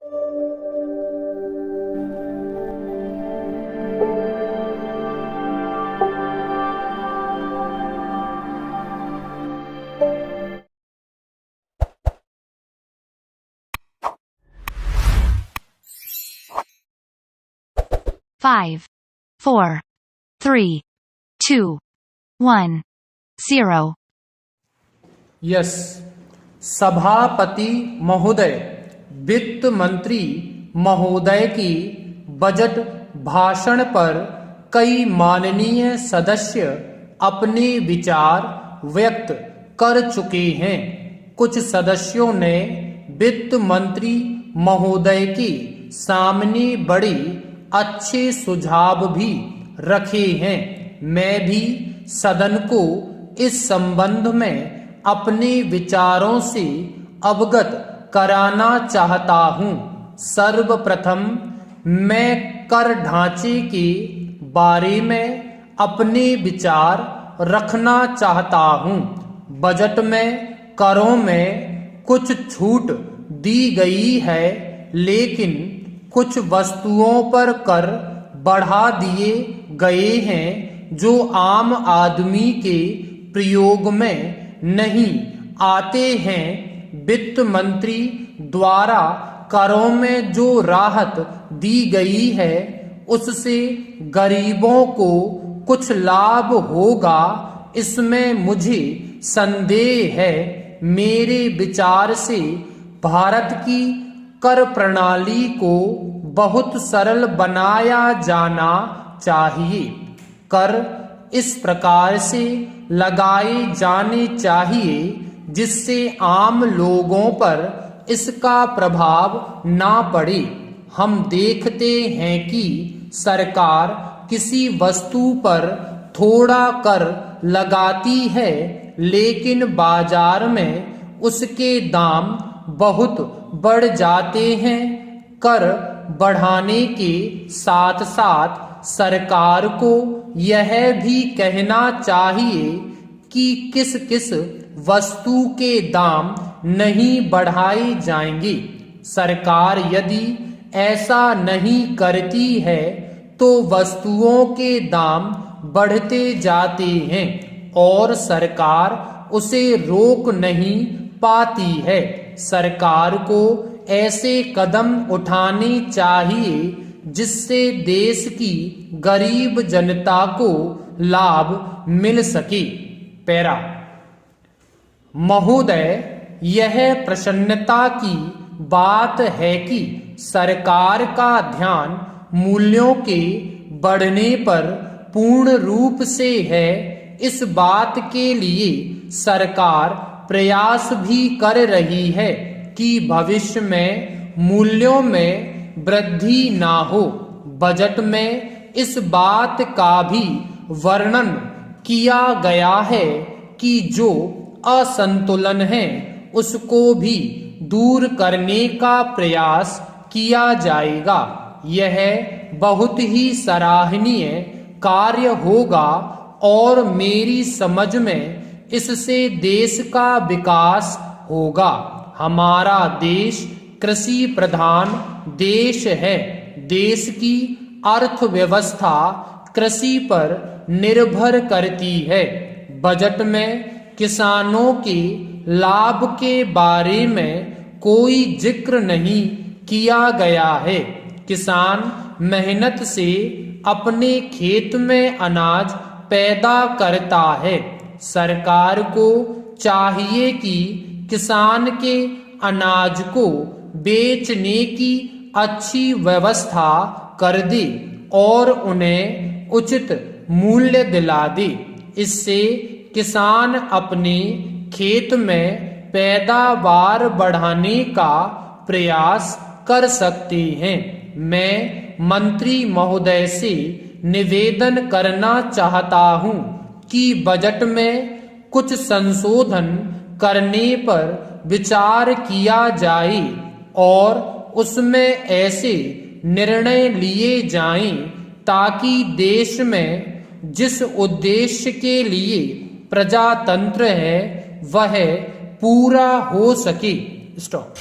5, 4, 3, 2, 1, 0। Yes. सभापति महोदय, वित्त मंत्री महोदय की बजट भाषण पर कई माननीय सदस्य अपने विचार व्यक्त कर चुके हैं। कुछ सदस्यों ने वित्त मंत्री महोदय के सामने बड़े अच्छे सुझाव भी रखे हैं। मैं भी सदन को इस संबंध में अपने विचारों से अवगत कराना चाहता हूं। सर्वप्रथम मैं कर ढांचे के बारे में अपने विचार रखना चाहता हूं। बजट में करों में कुछ छूट दी गई है, लेकिन कुछ वस्तुओं पर कर बढ़ा दिए गए हैं जो आम आदमी के प्रयोग में नहीं आते हैं। वित्त मंत्री द्वारा करों में जो राहत दी गई है उससे गरीबों को कुछ लाभ होगा, इसमें मुझे संदेह है। मेरे विचार से भारत की कर प्रणाली को बहुत सरल बनाया जाना चाहिए। कर इस प्रकार से लगाए जाने चाहिए जिससे आम लोगों पर इसका प्रभाव ना पड़े। हम देखते हैं कि सरकार किसी वस्तु पर थोड़ा कर लगाती है, लेकिन बाजार में उसके दाम बहुत बढ़ जाते हैं। कर बढ़ाने के साथ साथ सरकार को यह भी कहना चाहिए कि किस किस वस्तु के दाम नहीं बढ़ाए जाएंगे। सरकार यदि ऐसा नहीं करती है तो वस्तुओं के दाम बढ़ते जाते हैं और सरकार उसे रोक नहीं पाती है। सरकार को ऐसे कदम उठाने चाहिए जिससे देश की गरीब जनता को लाभ मिल सके। पैरा। महोदय, यह प्रसन्नता की बात है कि सरकार का ध्यान मूल्यों के बढ़ने पर पूर्ण रूप से है। इस बात के लिए सरकार प्रयास भी कर रही है कि भविष्य में मूल्यों में वृद्धि ना हो। बजट में इस बात का भी वर्णन किया गया है कि जो असंतुलन है उसको भी दूर करने का प्रयास किया जाएगा। यह बहुत ही सराहनीय कार्य होगा और मेरी समझ में इससे देश का विकास होगा। हमारा देश कृषि प्रधान देश है। देश की अर्थव्यवस्था कृषि पर निर्भर करती है। बजट में किसानों के लाभ के बारे में कोई जिक्र नहीं किया गया है। किसान मेहनत से अपने खेत में अनाज पैदा करता है। सरकार को चाहिए कि किसान के अनाज को बेचने की अच्छी व्यवस्था कर दे और उन्हें उचित मूल्य दिला दे। इससे किसान अपने खेत में पैदावार बढ़ाने का प्रयास कर सकते हैं। मैं मंत्री महोदय से निवेदन करना चाहता हूं कि बजट में कुछ संशोधन करने पर विचार किया जाए और उसमें ऐसे निर्णय लिए जाएं ताकि देश में जिस उद्देश्य के लिए प्रजातंत्र है वह पूरा हो सके। स्टॉप।